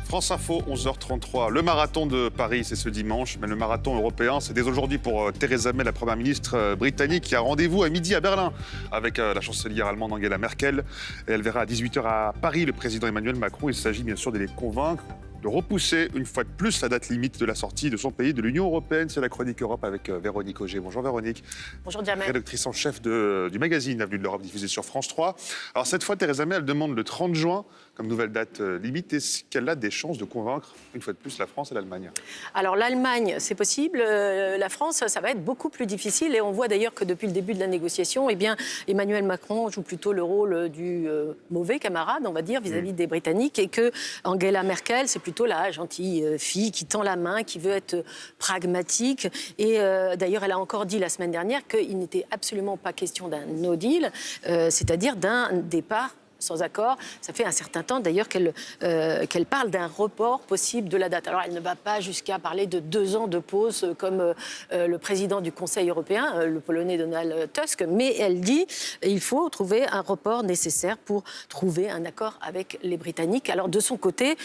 France Info, 11h33. Le marathon de Paris, c'est ce dimanche, mais le marathon européen, c'est dès aujourd'hui pour Theresa May, la première ministre britannique, qui a rendez-vous à midi à Berlin avec la chancelière allemande Angela Merkel. Et elle verra à 18h à Paris le président Emmanuel Macron. Il s'agit bien sûr de les convaincre de repousser une fois de plus la date limite de la sortie de son pays de l'Union européenne. C'est la Chronique Europe avec Véronique Auger. Bonjour Véronique. Bonjour Jamel. Rédactrice en chef du magazine Avenue de l'Europe diffusé sur France 3. Alors cette fois, Theresa May, elle demande le 30 juin comme nouvelle date limite. Est-ce qu'elle a des chances de convaincre une fois de plus la France et l'Allemagne? Alors l'Allemagne, c'est possible. La France, ça va être beaucoup plus difficile. Et on voit d'ailleurs que depuis le début de la négociation, eh bien, Emmanuel Macron joue plutôt le rôle du mauvais camarade, on va dire, vis-à-vis des Britanniques. Et que Angela Merkel, c'est plutôt la gentille fille qui tend la main, qui veut être pragmatique. Et d'ailleurs, elle a encore dit la semaine dernière qu'il n'était absolument pas question d'un no deal, c'est-à-dire d'un départ sans accord. Ça fait un certain temps d'ailleurs qu'elle parle d'un report possible de la date. Alors elle ne va pas jusqu'à parler de 2 ans de pause comme le président du Conseil européen, le Polonais Donald Tusk, mais elle dit qu'il faut trouver un report nécessaire pour trouver un accord avec les Britanniques. Alors de son côté,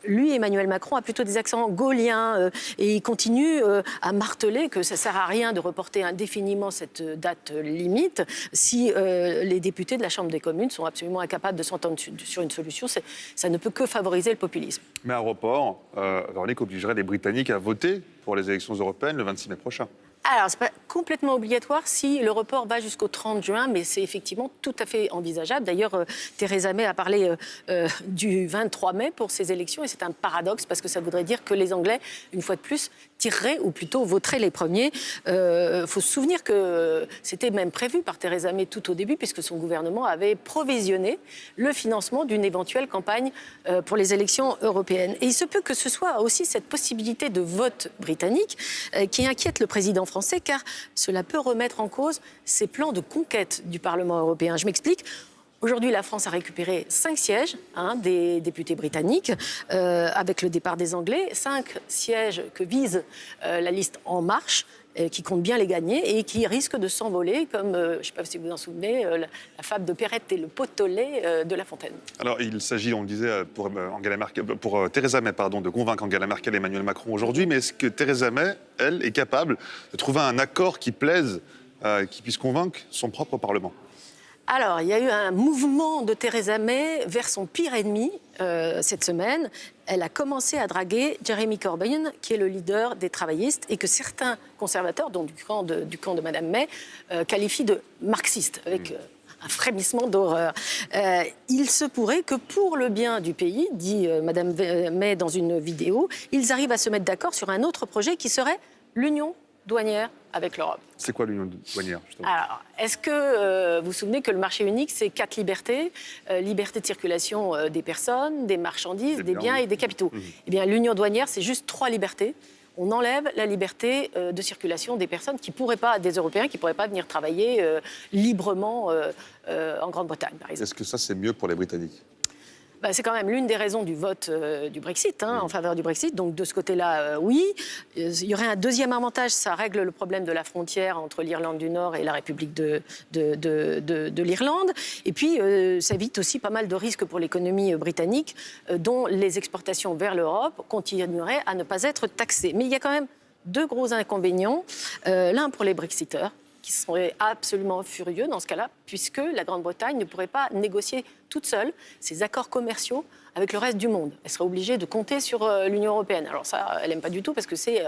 lui, Emmanuel Macron, a plutôt des accents gaulliens et il continue à marteler que ça ne sert à rien de reporter indéfiniment cette date limite si les députés de la Chambre des communes sont absolument incapable de s'entendre sur une solution. Ça ne peut que favoriser le populisme. Mais un report, Véronique, obligerait les Britanniques à voter pour les élections européennes le 26 mai prochain. Alors, ce n'est pas complètement obligatoire si le report va jusqu'au 30 juin, mais c'est effectivement tout à fait envisageable. D'ailleurs, Theresa May a parlé du 23 mai pour ces élections, et c'est un paradoxe parce que ça voudrait dire que les Anglais, une fois de plus, tireraient ou plutôt voteraient les premiers. Il faut se souvenir que c'était même prévu par Theresa May tout au début, puisque son gouvernement avait provisionné le financement d'une éventuelle campagne pour les élections européennes. Et il se peut que ce soit aussi cette possibilité de vote britannique qui inquiète le président français, car cela peut remettre en cause ses plans de conquête du Parlement européen. Je m'explique. Aujourd'hui, la France a récupéré 5 sièges des députés britanniques avec le départ des Anglais, 5 sièges que vise la liste En Marche, qui compte bien les gagner et qui risque de s'envoler, comme, je ne sais pas si vous vous en souvenez, la fable de Perrette et le pot au lait de La Fontaine. Alors, il s'agit, on le disait, pour Theresa May, de convaincre Angela Merkel et Emmanuel Macron aujourd'hui, mais est-ce que Theresa May, elle, est capable de trouver un accord qui plaise, qui puisse convaincre son propre Parlement? Alors, il y a eu un mouvement de Theresa May vers son pire ennemi cette semaine. Elle a commencé à draguer Jeremy Corbyn, qui est le leader des travaillistes, et que certains conservateurs, dont du camp de Mme May, qualifient de marxiste, avec un frémissement d'horreur. Il se pourrait que pour le bien du pays, dit Mme May dans une vidéo, ils arrivent à se mettre d'accord sur un autre projet qui serait l'union douanière avec l'Europe. C'est quoi l'union douanière, justement? Alors, est-ce que vous vous souvenez que le marché unique, c'est 4 libertés, liberté de circulation des personnes, des marchandises, des biens et des capitaux. Eh bien, l'union douanière, c'est juste 3 libertés. On enlève la liberté de circulation des personnes qui pourraient pas, des Européens qui ne pourraient pas venir travailler librement en Grande-Bretagne, par exemple. Est-ce que ça, c'est mieux pour les Britanniques? C'est quand même l'une des raisons du vote du Brexit, en faveur du Brexit. Donc de ce côté-là, oui. Il y aurait un deuxième avantage, ça règle le problème de la frontière entre l'Irlande du Nord et la République de l'Irlande. Et puis, ça évite aussi pas mal de risques pour l'économie britannique, dont les exportations vers l'Europe continueraient à ne pas être taxées. Mais il y a quand même 2 gros inconvénients. L'un pour les Brexiteurs, qui seraient absolument furieux dans ce cas-là, puisque la Grande-Bretagne ne pourrait pas négocier toute seule ses accords commerciaux avec le reste du monde. Elle serait obligée de compter sur l'Union européenne. Alors ça, elle n'aime pas du tout, parce que c'est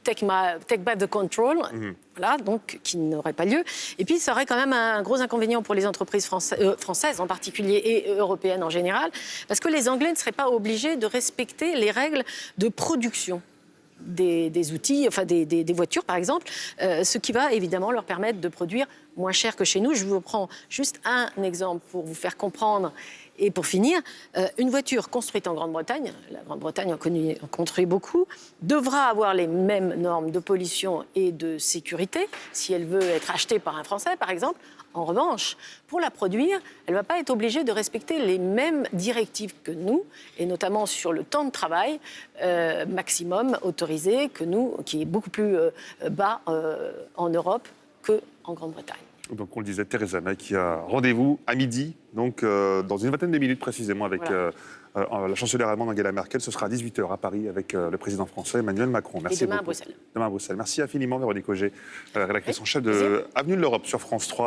take back the control, voilà, donc qui n'aurait pas lieu. Et puis, ça aurait quand même un gros inconvénient pour les entreprises françaises en particulier et européennes en général, parce que les Anglais ne seraient pas obligés de respecter les règles de production des outils, enfin des voitures par exemple, ce qui va évidemment leur permettre de produire moins cher que chez nous. Je vous prends juste un exemple pour vous faire comprendre. Et pour finir, une voiture construite en Grande-Bretagne, la Grande-Bretagne en construit beaucoup, devra avoir les mêmes normes de pollution et de sécurité si elle veut être achetée par un Français par exemple. En revanche, pour la produire, elle ne va pas être obligée de respecter les mêmes directives que nous, et notamment sur le temps de travail maximum autorisé que nous, qui est beaucoup plus bas en Europe qu'en Grande-Bretagne. Donc on le disait, Theresa May qui a rendez-vous à midi, donc dans une vingtaine de minutes précisément avec, la chancelière allemande Angela Merkel. Ce sera à 18h à Paris avec le président français Emmanuel Macron. Merci. Et demain beaucoup. À Bruxelles. Demain à Bruxelles. Merci infiniment, Véronique Auger, rédactrice en chef de Avenue de l'Europe sur France 3.